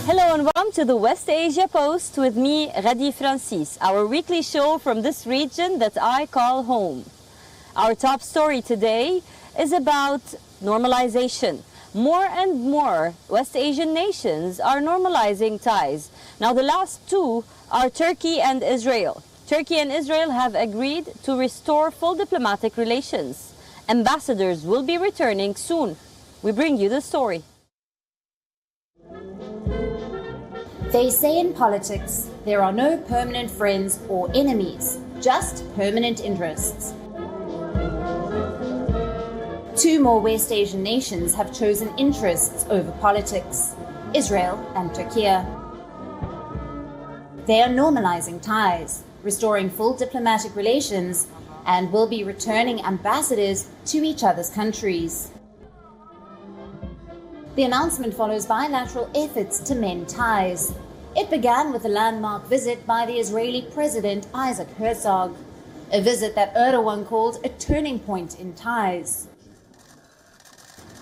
Hello and welcome to the West Asia Post with me, Ghadi Francis, our weekly show from this region that I call home. Our top story today is about normalization. More and more West Asian nations are normalizing ties. Now the last two are Turkey and Israel. Turkey and Israel have agreed to restore full diplomatic relations. Ambassadors will be returning soon. We bring you the story. They say in politics, there are no permanent friends or enemies, just permanent interests. Two more West Asian nations have chosen interests over politics, Israel and Turkey. They are normalizing ties, restoring full diplomatic relations, and will be returning ambassadors to each other's countries. The announcement follows bilateral efforts to mend ties. It began with a landmark visit by the Israeli President Isaac Herzog, a visit that Erdogan called a turning point in ties.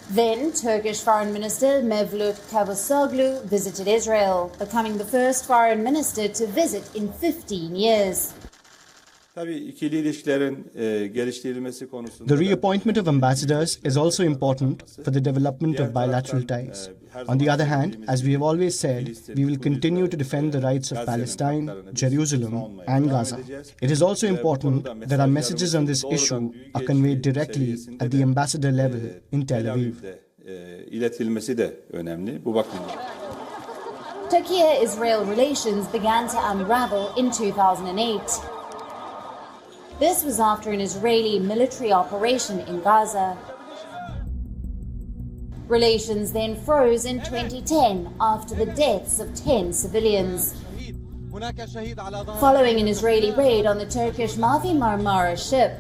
Then Turkish Foreign Minister Mevlut Cavusoglu visited Israel, becoming the first foreign minister to visit in 15 years. The reappointment of ambassadors is also important for the development of bilateral ties. On the other hand, as we have always said, we will continue to defend the rights of Palestine, Jerusalem and Gaza. It is also important that our messages on this issue are conveyed directly at the ambassador level in Tel Aviv. Turkey-Israel relations began to unravel in 2008. This was after an Israeli military operation in Gaza. Relations then froze in 2010 after the deaths of 10 civilians. Following an Israeli raid on the Turkish Mavi Marmara ship.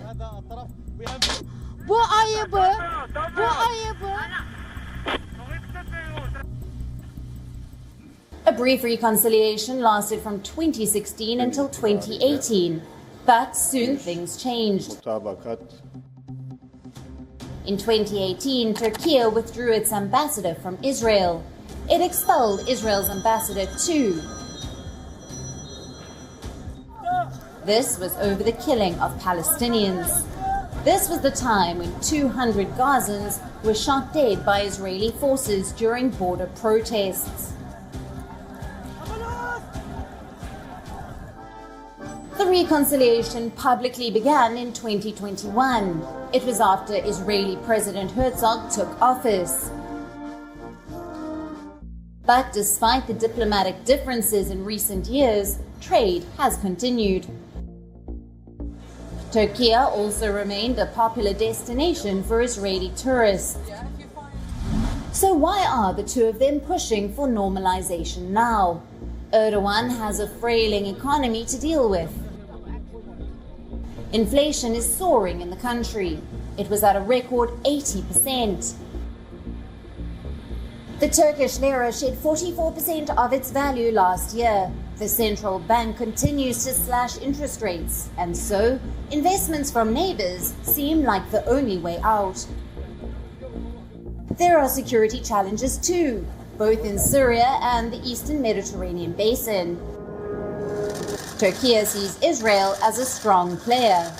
A brief reconciliation lasted from 2016 until 2018. But soon things changed. In 2018, Turkey withdrew its ambassador from Israel. It expelled Israel's ambassador too. This was over the killing of Palestinians. This was the time when 200 Gazans were shot dead by Israeli forces during border protests. The reconciliation publicly began in 2021. It was after Israeli President Herzog took office. But despite the diplomatic differences in recent years, trade has continued. Turkey also remained a popular destination for Israeli tourists. So why are the two of them pushing for normalization now? Erdogan has a frailing economy to deal with. Inflation is soaring in the country. It was at a record 80%. The Turkish lira shed 44% of its value last year. The central bank continues to slash interest rates, and so investments from neighbors seem like the only way out. There are security challenges too, both in Syria and the Eastern Mediterranean basin. Turkey sees Israel as a strong player.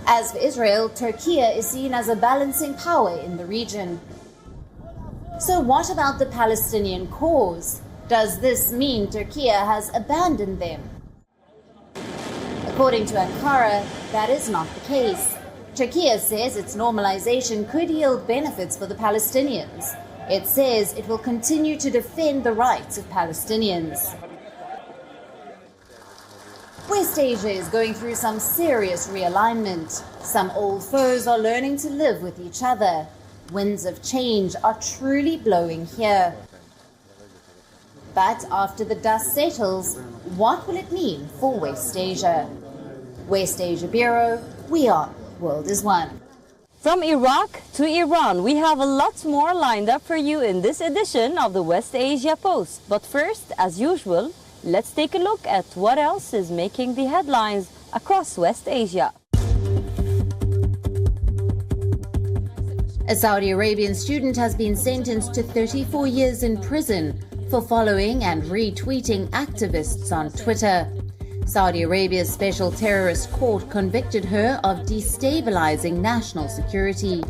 As for Israel, Turkey is seen as a balancing power in the region. So what about the Palestinian cause? Does this mean Turkey has abandoned them? According to Ankara, that is not the case. Turkey says its normalization could yield benefits for the Palestinians. It says it will continue to defend the rights of Palestinians. West Asia is going through some serious realignment. Some old foes are learning to live with each other. Winds of change are truly blowing here. But after the dust settles, what will it mean for West Asia? West Asia Bureau, WION World is One. From Iraq to Iran, we have a lot more lined up for you in this edition of the West Asia Post. But first, as usual, let's take a look at what else is making the headlines across West Asia. A Saudi Arabian student has been sentenced to 34 years in prison for following and retweeting activists on Twitter. Saudi Arabia's Special Terrorist Court convicted her of destabilizing national security.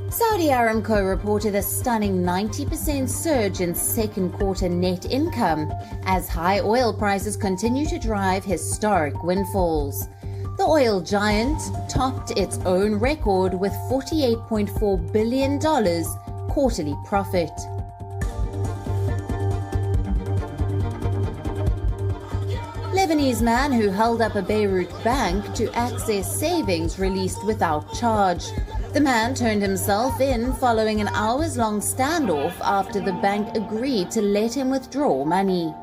Saudi Aramco reported a stunning 90% surge in second quarter net income as high oil prices continue to drive historic windfalls. The oil giant topped its own record with $48.4 billion quarterly profit. Lebanese man who held up a Beirut bank to access savings released without charge. The man turned himself in following an hours-long standoff after the bank agreed to let him withdraw money.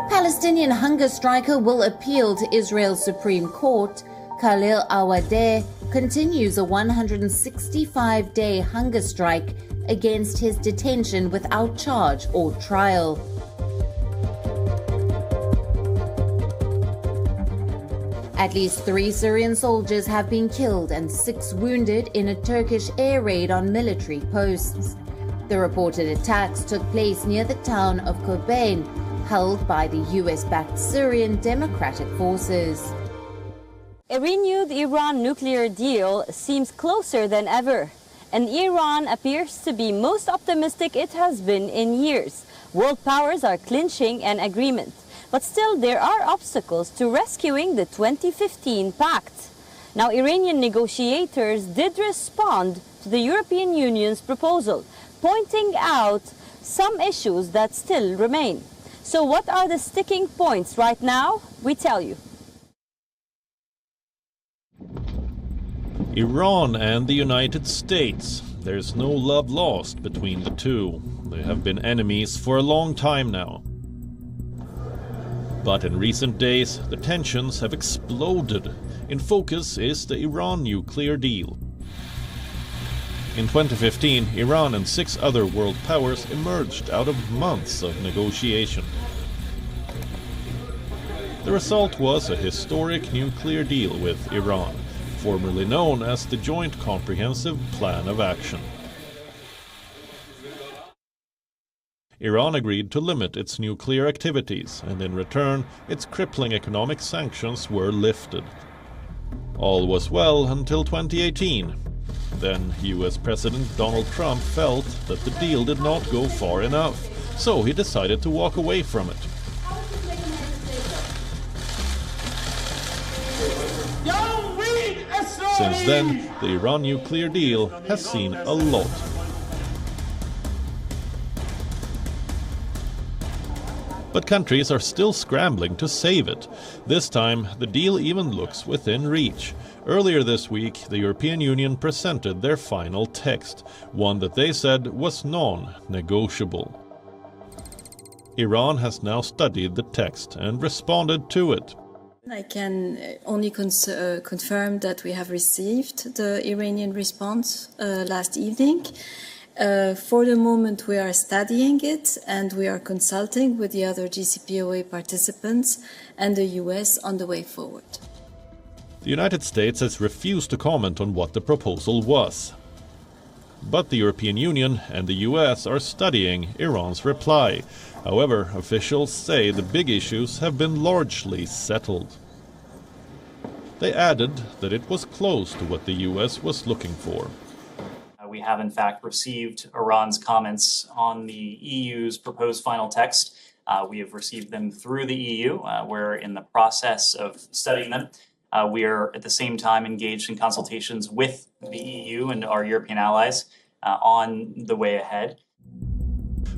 Palestinian hunger striker will appeal to Israel's Supreme Court. Khalil Awadeh continues a 165-day hunger strike against his detention without charge or trial. At least 3 Syrian soldiers have been killed and 6 wounded in a Turkish air raid on military posts. The reported attacks took place near the town of Kobane, held by the US-backed Syrian Democratic Forces. A renewed Iran nuclear deal seems closer than ever, and Iran appears to be most optimistic it has been in years. World powers are clinching an agreement, but still there are obstacles to rescuing the 2015 pact. Now, Iranian negotiators did respond to the European Union's proposal, pointing out some issues that still remain. So what are the sticking points right now? We tell you. Iran and the United States. There's no love lost between the two. They have been enemies for a long time now. But in recent days, the tensions have exploded. In focus is the Iran nuclear deal. In 2015, Iran and 6 other world powers emerged out of months of negotiation. The result was a historic nuclear deal with Iran, formerly known as the Joint Comprehensive Plan of Action. Iran agreed to limit its nuclear activities, and in return, its crippling economic sanctions were lifted. All was well until 2018. Then US President Donald Trump felt that the deal did not go far enough, so he decided to walk away from it. Since then, the Iran nuclear deal has seen a lot. But countries are still scrambling to save it. This time, the deal even looks within reach. Earlier this week, the European Union presented their final text, one that they said was non-negotiable. Iran has now studied the text and responded to it. I can only confirm that we have received the Iranian response last evening. For the moment, we are studying it and we are consulting with the other JCPOA participants and the US on the way forward. The United States has refused to comment on what the proposal was. But the European Union and the US are studying Iran's reply. However, officials say the big issues have been largely settled. They added that it was close to what the US was looking for. We have in fact received Iran's comments on the EU's proposed final text. We have received them through the EU. We're in the process of studying them. We are at the same time engaged in consultations with the EU and our European allies on the way ahead.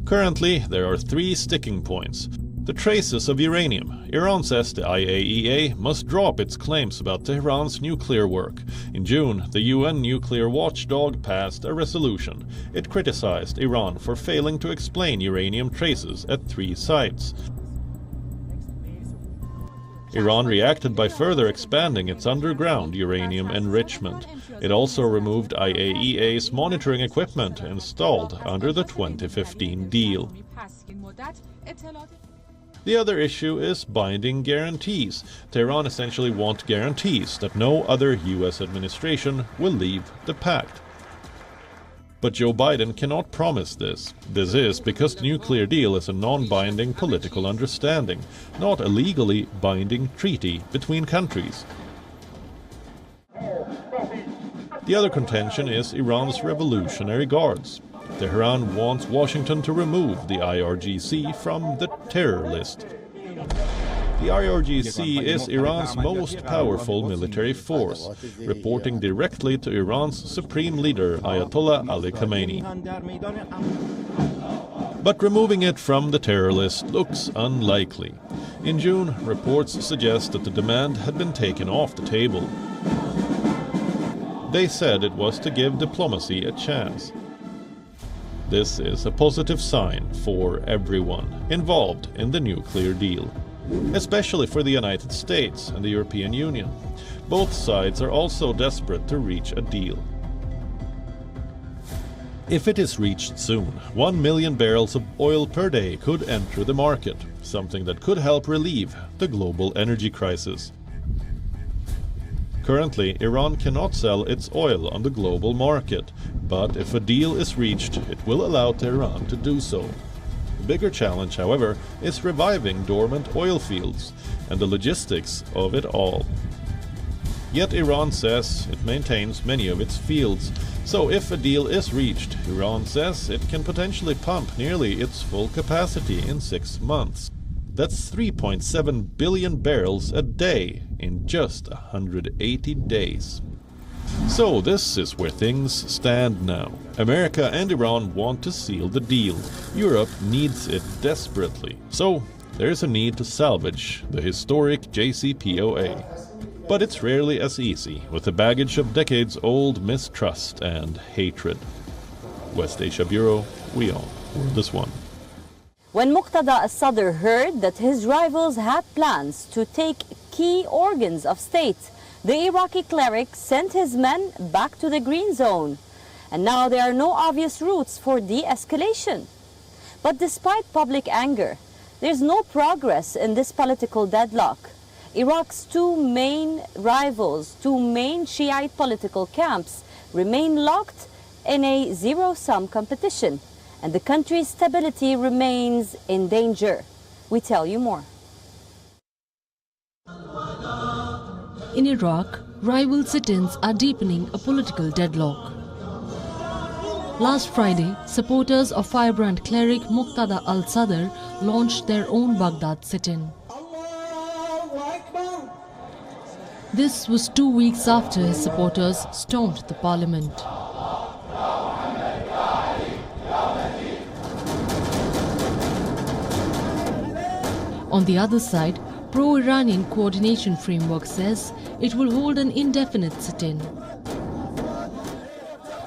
Currently, there are 3 sticking points. The traces of uranium. Iran says the IAEA must drop its claims about Tehran's nuclear work. In June, the UN nuclear watchdog passed a resolution. It criticized Iran for failing to explain uranium traces at 3 sites. Iran reacted by further expanding its underground uranium enrichment. It also removed IAEA's monitoring equipment installed under the 2015 deal. The other issue is binding guarantees. Tehran essentially wants guarantees that no other US administration will leave the pact. But Joe Biden cannot promise this. This is because the nuclear deal is a non-binding political understanding, not a legally binding treaty between countries. The other contention is Iran's Revolutionary Guards. Tehran wants Washington to remove the IRGC from the terror list. The IRGC is Iran's most powerful military force, reporting directly to Iran's supreme leader, Ayatollah Ali Khamenei. But removing it from the terror list looks unlikely. In June, reports suggest that the demand had been taken off the table. They said it was to give diplomacy a chance. This is a positive sign for everyone involved in the nuclear deal, especially for the United States and the European Union. Both sides are also desperate to reach a deal. If it is reached soon, 1 million barrels of oil per day could enter the market, something that could help relieve the global energy crisis. Currently, Iran cannot sell its oil on the global market, but if a deal is reached, it will allow Tehran to do so. The bigger challenge, however, is reviving dormant oil fields and the logistics of it all. Yet Iran says it maintains many of its fields, so if a deal is reached, Iran says it can potentially pump nearly its full capacity in 6 months. That's 3.7 billion barrels a day in just 180 days. So this is where things stand now. America and Iran want to seal the deal. Europe needs it desperately. So there is a need to salvage the historic JCPOA. But it's rarely as easy, with the baggage of decades-old mistrust and hatred. West Asia Bureau, WION, World is One. When Muqtada al-Sadr heard that his rivals had plans to take key organs of state, the Iraqi cleric sent his men back to the green zone. And now there are no obvious routes for de-escalation. But despite public anger, there's no progress in this political deadlock. Iraq's two main rivals, two main Shiite political camps, remain locked in a zero-sum competition, and the country's stability remains in danger. We tell you more. In Iraq, rival sit-ins are deepening a political deadlock. Last Friday, supporters of firebrand cleric Muqtada al-Sadr launched their own Baghdad sit-in. This was 2 weeks after his supporters stormed the parliament. On the other side, pro-Iranian coordination framework says it will hold an indefinite sit-in.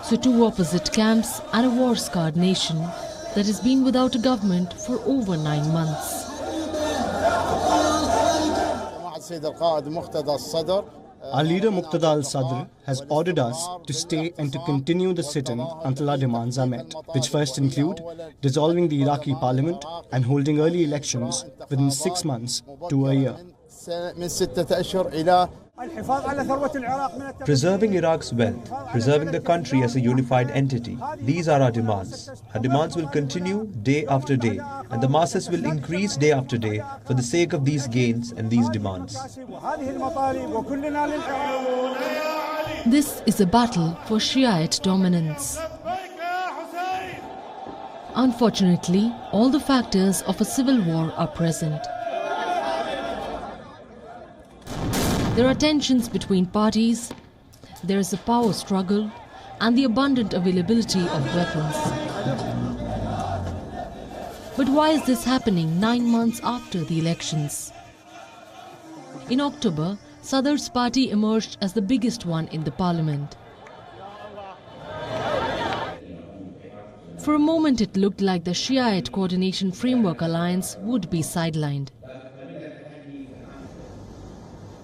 So two opposite camps and a war-scarred nation that has been without a government for over 9 months. Our leader Muqtada al-Sadr has ordered us to stay and to continue the sit-in until our demands are met, which first include dissolving the Iraqi parliament and holding early elections within 6 months to a year. Preserving Iraq's wealth, preserving the country as a unified entity, these are our demands. Our demands will continue day after day, and the masses will increase day after day for the sake of these gains and these demands. This is a battle for Shiite dominance. Unfortunately, all the factors of a civil war are present. There are tensions between parties, there is a power struggle, and the abundant availability of weapons. But why is this happening 9 months after the elections? In October, Sadr's party emerged as the biggest one in the parliament. For a moment it looked like the Shiite Coordination Framework Alliance would be sidelined.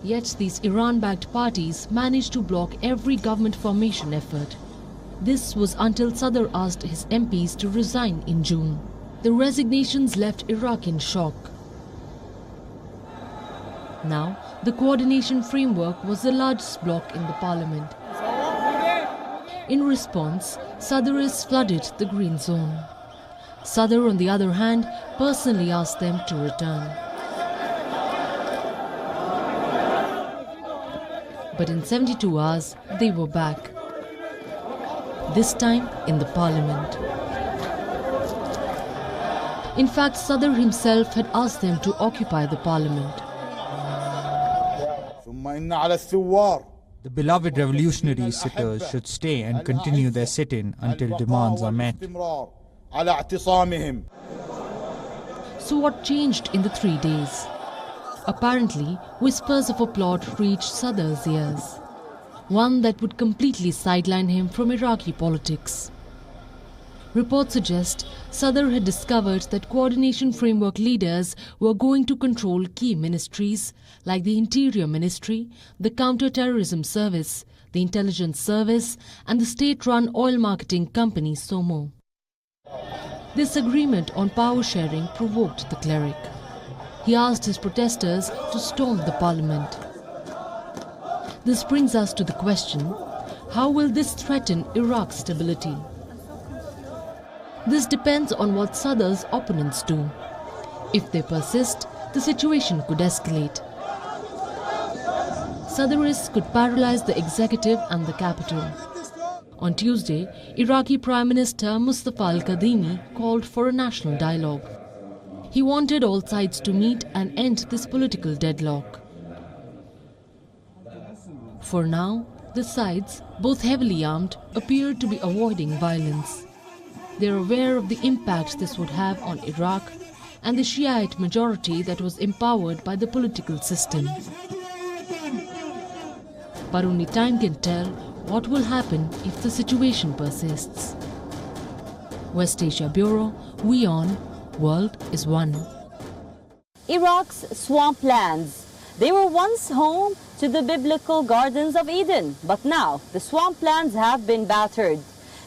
Yet these Iran-backed parties managed to block every government formation effort. This was until Sadr asked his MPs to resign in June. The resignations left Iraq in shock. Now, the coordination framework was the largest bloc in the parliament. In response, Sadrists flooded the green zone. Sadr, on the other hand, personally asked them to return. But in 72 hours, they were back. This time in the parliament. In fact, Sadr himself had asked them to occupy the parliament. The beloved revolutionary sitters should stay and continue their sit-in until demands are met. So what changed in the 3 days? Apparently, whispers of a plot reached Sadr's ears. One that would completely sideline him from Iraqi politics. Reports suggest Sadr had discovered that coordination framework leaders were going to control key ministries like the Interior Ministry, the Counter-Terrorism Service, the Intelligence Service and the state-run oil marketing company SOMO. This agreement on power sharing provoked the cleric. He asked his protesters to storm the parliament. This brings us to the question, how will this threaten Iraq's stability? This depends on what Sadr's opponents do. If they persist, the situation could escalate. Sadrists could paralyze the executive and the capital. On Tuesday, Iraqi Prime Minister Mustafa al-Kadhimi called for a national dialogue. He wanted all sides to meet and end this political deadlock. For now, the sides, both heavily armed, appear to be avoiding violence. They are aware of the impact this would have on Iraq and the Shiite majority that was empowered by the political system. But only time can tell what will happen if the situation persists. West Asia Bureau, WION, World is One. Iraq's swamplands. They were once home to the biblical Gardens of Eden, but now the swamplands have been battered,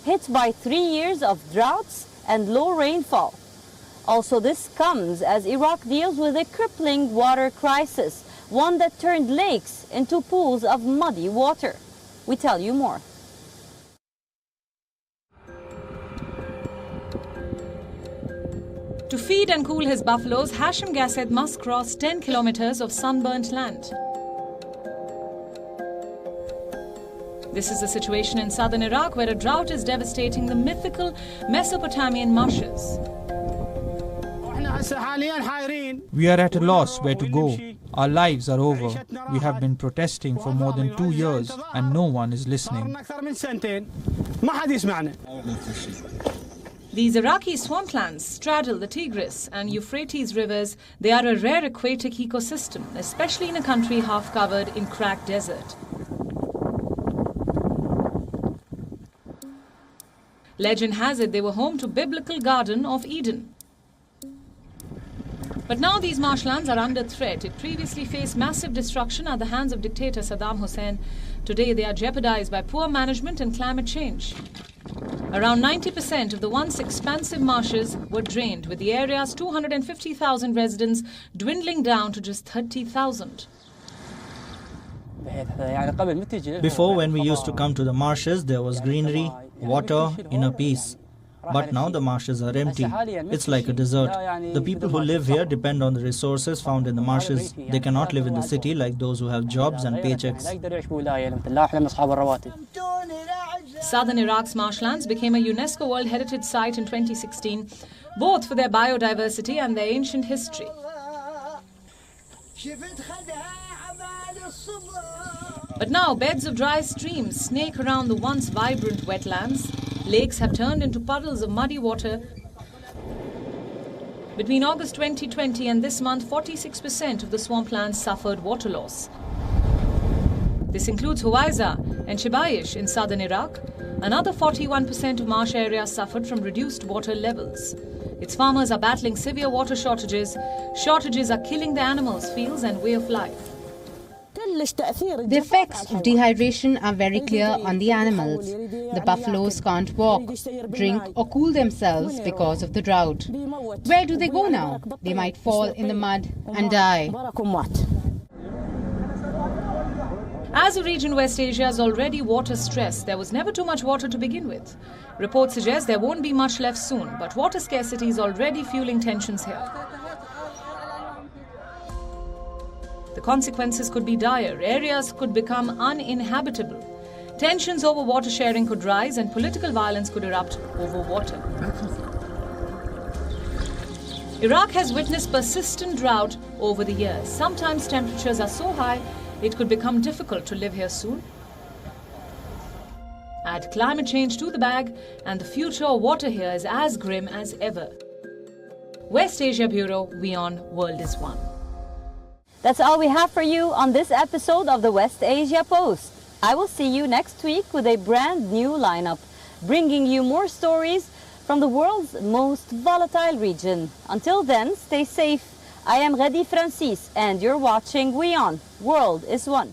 hit by 3 years of droughts and low rainfall. Also, this comes as Iraq deals with a crippling water crisis, one that turned lakes into pools of muddy water. We tell you more. To feed and cool his buffaloes, Hashim Gassed must cross 10 kilometers of sunburnt land. This is the situation in southern Iraq, where a drought is devastating the mythical Mesopotamian marshes. We are at a loss where to go. Our lives are over. We have been protesting for more than 2 years and no one is listening. These Iraqi swamplands straddle the Tigris and Euphrates rivers. They are a rare aquatic ecosystem, especially in a country half covered in cracked desert. Legend has it they were home to biblical Garden of Eden. But now these marshlands are under threat. It previously faced massive destruction at the hands of dictator Saddam Hussein. Today they are jeopardized by poor management and climate change. Around 90% of the once expansive marshes were drained, with the area's 250,000 residents dwindling down to just 30,000. Before, when we used to come to the marshes, there was greenery, water, inner peace. But now the marshes are empty. It's like a desert. The people who live here depend on the resources found in the marshes. They cannot live in the city like those who have jobs and paychecks. Southern Iraq's marshlands became a UNESCO World Heritage Site in 2016, both for their biodiversity and their ancient history. But now beds of dry streams snake around the once vibrant wetlands. Lakes have turned into puddles of muddy water. Between August 2020 and this month, 46% of the swamplands suffered water loss. This includes Huwaiza and Shibayish in southern Iraq. Another 41% of marsh areas suffered from reduced water levels. Its farmers are battling severe water shortages. Shortages are killing the animals, fields and way of life. The effects of dehydration are very clear on the animals. The buffaloes can't walk, drink or cool themselves because of the drought. Where do they go now? They might fall in the mud and die. As a region, West Asia is already water stressed. There was never too much water to begin with. Reports suggest there won't be much left soon, but water scarcity is already fueling tensions here. The consequences could be dire. Areas could become uninhabitable. Tensions over water sharing could rise and political violence could erupt over water. Iraq has witnessed persistent drought over the years. Sometimes temperatures are so high it could become difficult to live here soon. Add climate change to the bag and the future of water here is as grim as ever. West Asia Bureau, WION World is One. That's all we have for you on this episode of the West Asia Post. I will see you next week with a brand new lineup, bringing you more stories from the world's most volatile region. Until then, stay safe. I am Ghadi Francis and you're watching WION World is One.